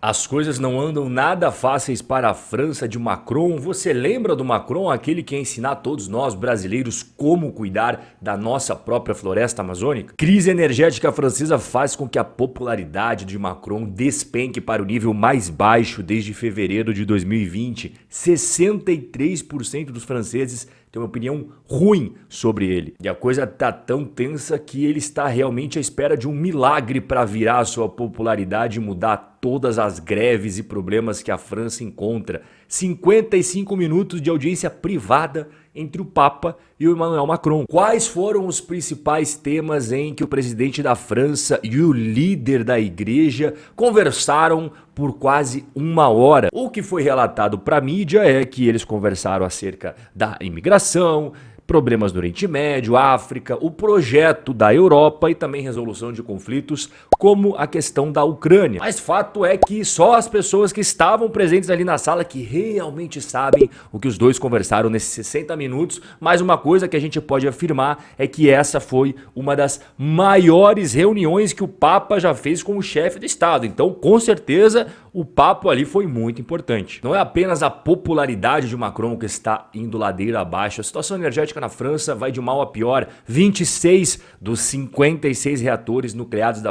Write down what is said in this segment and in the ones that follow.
As coisas não andam nada fáceis para a França de Macron. Você lembra do Macron, aquele que ia ensinar a todos nós brasileiros como cuidar da nossa própria floresta amazônica? Crise energética francesa faz com que a popularidade de Macron despenque para o nível mais baixo desde fevereiro de 2020. 63% dos franceses tem uma opinião ruim sobre ele. E a coisa tá tão tensa que ele está realmente à espera de um milagre para virar a sua popularidade e mudar todas as greves e problemas que a França encontra. 55 minutos de audiência privada entre o Papa e o Emmanuel Macron. Quais foram os principais temas em que o presidente da França e o líder da igreja conversaram por quase uma hora? O que foi relatado para a mídia é que eles conversaram acerca da imigração, problemas no Oriente Médio, África, o projeto da Europa e também resolução de conflitos como a questão da Ucrânia. Mas fato é que só as pessoas que estavam presentes ali na sala que realmente sabem o que os dois conversaram nesses 60 minutos. Mas uma coisa que a gente pode afirmar é que essa foi uma das maiores reuniões que o Papa já fez com o chefe de Estado. Então, com certeza, o papo ali foi muito importante. Não é apenas a popularidade de Macron que está indo ladeira abaixo. A situação energética na França vai de mal a pior. 26 dos 56 reatores nucleares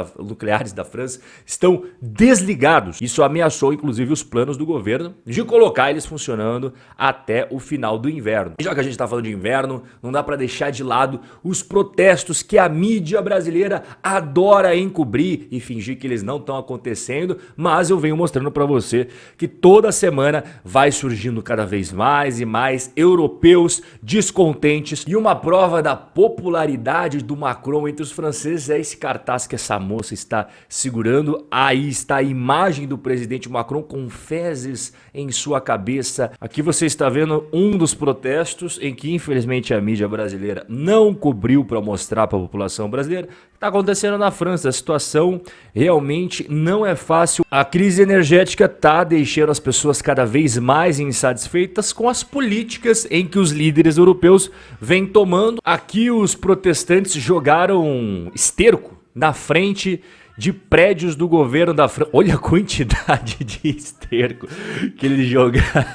da França estão desligados. Isso ameaçou inclusive os planos do governo de colocar eles funcionando até o final do inverno. E já que a gente está falando de inverno, não dá para deixar de lado os protestos que a mídia brasileira adora encobrir e fingir que eles não estão acontecendo, mas eu venho mostrando para você que toda semana vai surgindo cada vez mais e mais europeus descontentes. E uma prova da popularidade do Macron entre os franceses é esse cartaz que essa moça está segurando. Aí está a imagem do presidente Macron com fezes em sua cabeça. Aqui você está vendo um dos protestos em que infelizmente a mídia brasileira não cobriu para mostrar para a população brasileira. Está acontecendo na França. A situação realmente não é fácil. A crise energética está deixando as pessoas cada vez mais insatisfeitas com as políticas em que os líderes europeus vêm tomando. Aqui os protestantes jogaram esterco na frente de prédios do governo da França. Olha a quantidade de esterco que eles jogaram.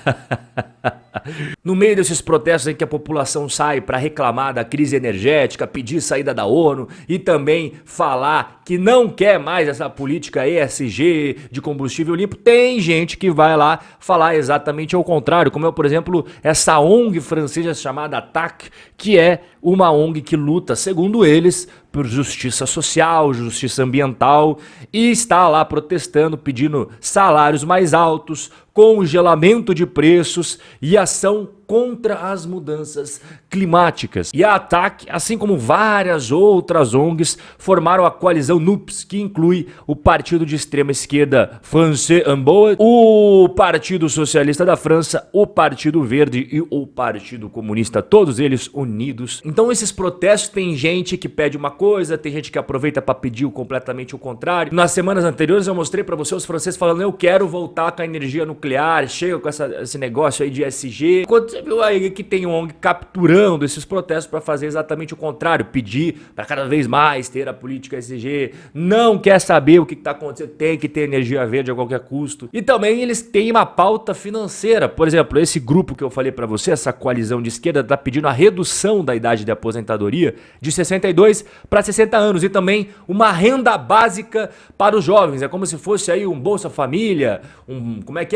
No meio desses protestos em que a população sai para reclamar da crise energética, pedir saída da ONU e também falar que não quer mais essa política ESG de combustível limpo, tem gente que vai lá falar exatamente ao contrário, como é, por exemplo, essa ONG francesa chamada ATTAC, que é uma ONG que luta, segundo eles, por justiça social, justiça ambiental, e está lá protestando, pedindo salários mais altos, congelamento de preços e ação contra as mudanças climáticas. E a ATTAC, assim como várias outras ONGs, formaram a coalizão NUPES, que inclui o partido de extrema esquerda France Unbowed, o Partido Socialista da França, o Partido Verde e o Partido Comunista, todos eles unidos. Então esses protestos, tem gente que pede uma coisa, tem gente que aproveita para pedir completamente o contrário. Nas semanas anteriores eu mostrei para você os franceses falando: eu quero voltar com a energia nuclear, chega com esse negócio aí de ESG. Quando você viu aí que tem ONG capturando esses protestos para fazer exatamente o contrário, pedir para cada vez mais ter a política ESG, não quer saber o que está acontecendo, tem que ter energia verde a qualquer custo. E também eles têm uma pauta financeira. Por exemplo, esse grupo que eu falei para você, essa coalizão de esquerda, está pedindo a redução da idade de aposentadoria de 62 para 60 anos e também uma renda básica para os jovens. É como se fosse aí um Bolsa Família,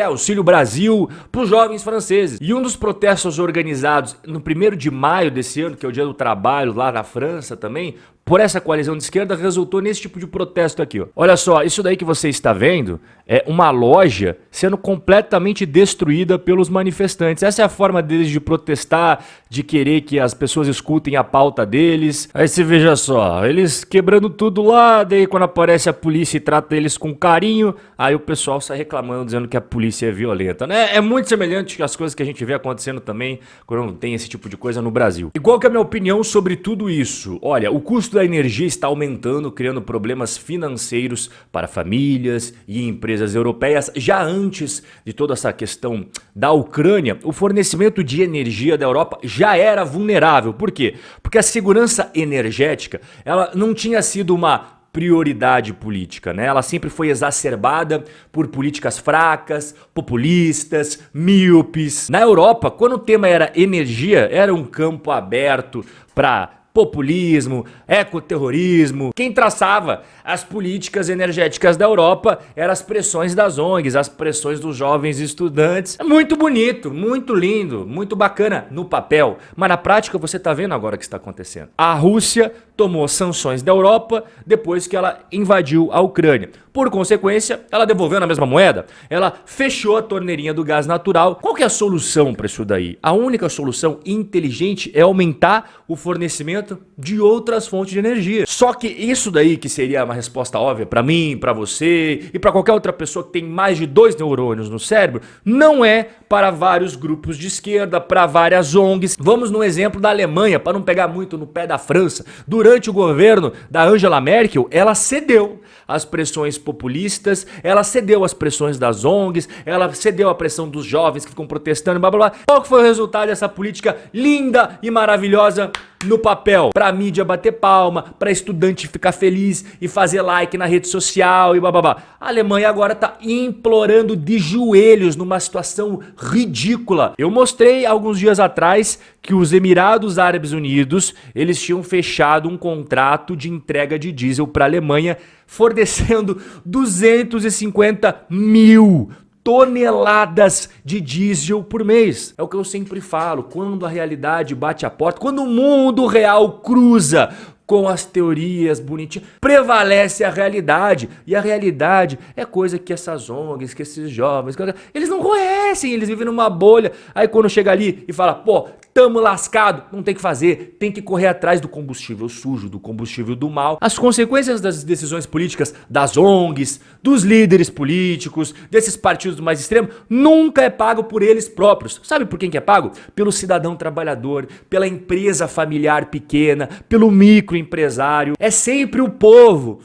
Auxílio Brasil para os jovens franceses. E um dos protestos organizados no 1º de maio desse ano, que é o Dia do Trabalho lá na França também, por essa coalizão de esquerda, resultou nesse tipo de protesto aqui, ó. Olha só, isso daí que você está vendo é uma loja sendo completamente destruída pelos manifestantes. Essa é a forma deles de protestar, de querer que as pessoas escutem a pauta deles. Aí você veja só, eles quebrando tudo lá, daí quando aparece a polícia e trata eles com carinho, aí o pessoal sai reclamando, dizendo que a polícia é violenta, né? É muito semelhante às coisas que a gente vê acontecendo também quando tem esse tipo de coisa no Brasil. E qual que é a minha opinião sobre tudo isso? Olha, o custo da energia está aumentando, criando problemas financeiros para famílias e empresas europeias. Já antes de toda essa questão da Ucrânia, o fornecimento de energia da Europa já era vulnerável. Por quê? Porque a segurança energética, ela não tinha sido uma prioridade política, né? Ela sempre foi exacerbada por políticas fracas, populistas, míopes. Na Europa, quando o tema era energia, era um campo aberto para populismo, ecoterrorismo. Quem traçava as políticas energéticas da Europa eram as pressões das ONGs, as pressões dos jovens estudantes. É muito bonito, muito lindo, muito bacana no papel, mas na prática você tá vendo agora o que está acontecendo. A Rússia tomou sanções da Europa depois que ela invadiu a Ucrânia. Por consequência, ela devolveu na mesma moeda, ela fechou a torneirinha do gás natural. Qual que é a solução para isso daí? A única solução inteligente é aumentar o fornecimento de outras fontes de energia. Só que isso daí, que seria uma resposta óbvia para mim, para você e para qualquer outra pessoa que tem mais de 2 neurônios no cérebro, não é para vários grupos de esquerda, para várias ONGs. Vamos no exemplo da Alemanha, para não pegar muito no pé da França. Durante o governo da Angela Merkel, ela cedeu às pressões populistas, ela cedeu às pressões das ONGs, ela cedeu à pressão dos jovens que ficam protestando, blá blá blá. Qual que foi o resultado dessa política linda e maravilhosa no papel? Pra mídia bater palma, pra estudante ficar feliz e fazer like na rede social e blá blá blá. A Alemanha agora tá implorando de joelhos numa situação ridícula. Eu mostrei alguns dias atrás que os Emirados Árabes Unidos, eles tinham fechado um contrato de entrega de diesel para a Alemanha, fornecendo 250 mil toneladas de diesel por mês. É o que eu sempre falo, quando a realidade bate a porta, quando o mundo real cruza com as teorias bonitinhas, prevalece a realidade. E a realidade é coisa que essas ONGs, que esses jovens, eles não conhecem, eles vivem numa bolha. Aí quando chega ali e fala, pô, tamo lascado, não tem que fazer, tem que correr atrás do combustível sujo, do combustível do mal. As consequências das decisões políticas das ONGs, dos líderes políticos, desses partidos mais extremos, nunca é pago por eles próprios. Sabe por quem que é pago? Pelo cidadão trabalhador, pela empresa familiar pequena, pelo microempresário. É sempre o povo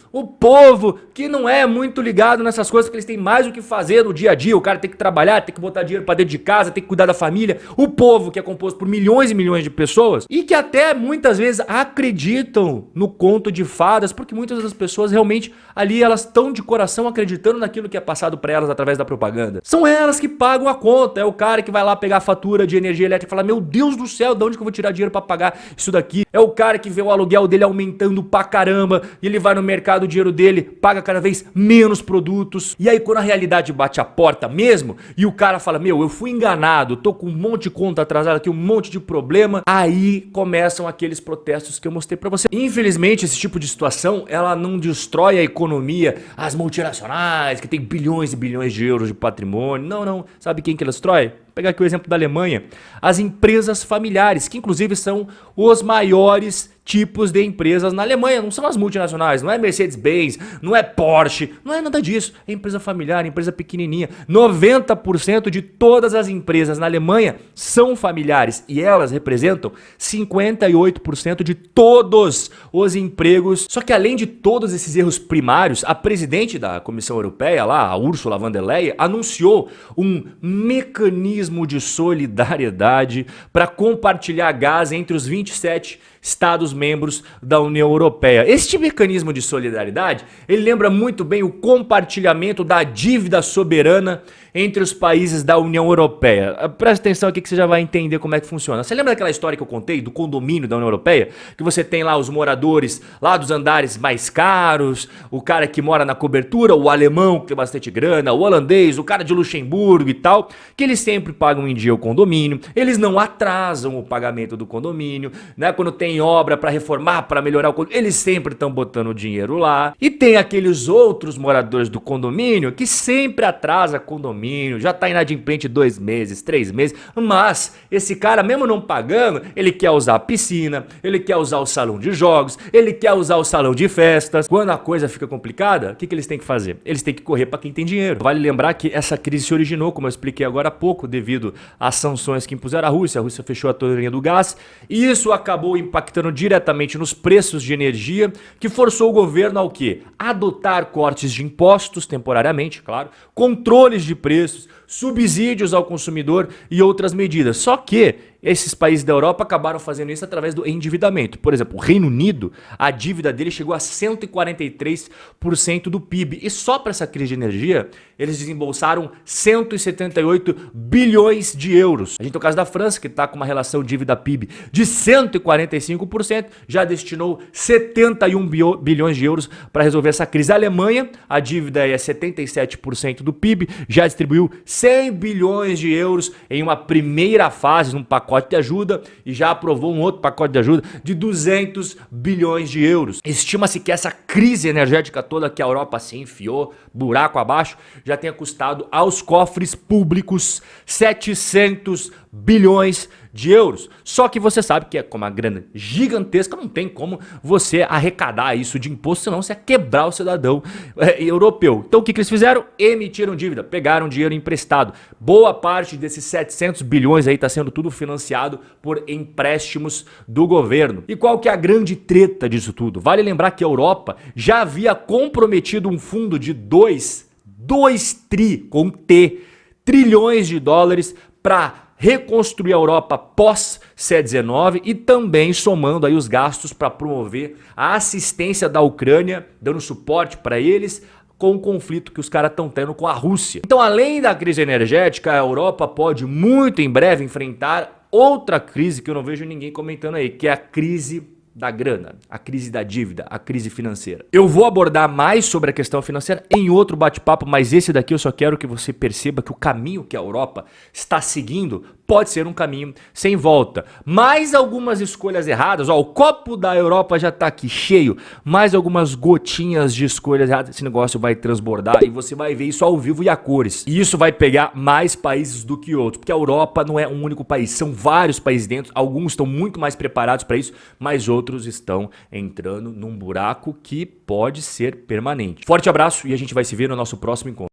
que não é muito ligado nessas coisas, que eles têm mais o que fazer no dia a dia. O cara tem que trabalhar, tem que botar dinheiro pra dentro de casa, tem que cuidar da família. O povo que é composto por milhões e milhões de pessoas e que até muitas vezes acreditam no conto de fadas, porque muitas das pessoas realmente ali elas estão de coração acreditando naquilo que é passado pra elas através da propaganda. São elas que pagam a conta, é o cara que vai lá pegar a fatura de energia elétrica e fala, meu Deus do céu, de onde que eu vou tirar dinheiro pra pagar isso daqui? É o cara que vê o aluguel dele aumentando pra caramba e ele vai no mercado, o dinheiro dele paga cada vez menos produtos. E aí quando a realidade bate a porta mesmo e o cara fala, meu, eu fui enganado, tô com um monte de conta atrasada aqui, um monte de problema, aí começam aqueles protestos que eu mostrei pra você. Infelizmente, esse tipo de situação, ela não destrói a economia, as multinacionais, que tem bilhões e bilhões de euros de patrimônio. Não, não. Sabe quem que ela destrói? Vou pegar aqui o exemplo da Alemanha. As empresas familiares, que inclusive são os maiores tipos de empresas na Alemanha, não são as multinacionais, não é Mercedes-Benz, não é Porsche, não é nada disso, é empresa familiar, empresa pequenininha. 90% de todas as empresas na Alemanha são familiares e elas representam 58% de todos os empregos. Só que além de todos esses erros primários, a presidente da Comissão Europeia, lá, a Ursula von der Leyen, anunciou um mecanismo de solidariedade para compartilhar gás entre os 27 Estados-membros da União Europeia. Este mecanismo de solidariedade, ele lembra muito bem o compartilhamento da dívida soberana entre os países da União Europeia. Presta atenção aqui que você já vai entender como é que funciona. Você lembra daquela história que eu contei do condomínio da União Europeia? Que você tem lá os moradores lá dos andares mais caros, o cara que mora na cobertura, o alemão que tem bastante grana, o holandês, o cara de Luxemburgo e tal, que eles sempre pagam em dia o condomínio, eles não atrasam o pagamento do condomínio, né? Quando tem obra para reformar, para melhorar o condomínio, eles sempre estão botando dinheiro lá. E tem aqueles outros moradores do condomínio que sempre atrasa condomínio, já tá inadimplente 2 meses, 3 meses, mas esse cara mesmo não pagando, ele quer usar a piscina, ele quer usar o salão de jogos, ele quer usar o salão de festas. Quando a coisa fica complicada, o que eles têm que fazer? Eles têm que correr para quem tem dinheiro. Vale lembrar que essa crise se originou, como eu expliquei agora há pouco, devido às sanções que impuseram a Rússia fechou a torneirinha do gás, e isso acabou impactando diretamente nos preços de energia, que forçou o governo ao quê? Adotar cortes de impostos, temporariamente, claro, controles de preços, subsídios ao consumidor e outras medidas. Só que esses países da Europa acabaram fazendo isso através do endividamento. Por exemplo, o Reino Unido, a dívida dele chegou a 143% do PIB. E só para essa crise de energia, eles desembolsaram 178 bilhões de euros. A gente tem o caso da França, que está com uma relação dívida-PIB de 145%, já destinou 71 bilhões de euros para resolver essa crise. A Alemanha, a dívida é 77% do PIB, já distribuiu 100 bilhões de euros em uma primeira fase, num pacote de ajuda, e já aprovou um outro pacote de ajuda de 200 bilhões de euros. Estima-se que essa crise energética toda que a Europa se enfiou, buraco abaixo, já tenha custado aos cofres públicos 700 bilhões de euros. Só que você sabe que é com uma grana gigantesca, não tem como você arrecadar isso de imposto, senão você ia quebrar o cidadão europeu. Então o que eles fizeram? Emitiram dívida, pegaram dinheiro emprestado. Boa parte desses 700 bilhões aí está sendo tudo financiado por empréstimos do governo. E qual que é a grande treta disso tudo? Vale lembrar que a Europa já havia comprometido um fundo de 2 trilhões de dólares para reconstruir a Europa pós C-19 e também somando aí os gastos para promover a assistência da Ucrânia, dando suporte para eles com o conflito que os caras estão tendo com a Rússia. Então, além da crise energética, a Europa pode muito em breve enfrentar outra crise que eu não vejo ninguém comentando aí, que é a crise da grana, a crise da dívida, a crise financeira. Eu vou abordar mais sobre a questão financeira em outro bate-papo, mas esse daqui eu só quero que você perceba que o caminho que a Europa está seguindo pode ser um caminho sem volta. Mais algumas escolhas erradas, ó, o copo da Europa já tá aqui cheio, mais algumas gotinhas de escolhas erradas, esse negócio vai transbordar e você vai ver isso ao vivo e a cores. E isso vai pegar mais países do que outros, porque a Europa não é um único país, são vários países dentro, alguns estão muito mais preparados para isso, mas outros estão entrando num buraco que pode ser permanente. Forte abraço e a gente vai se ver no nosso próximo encontro.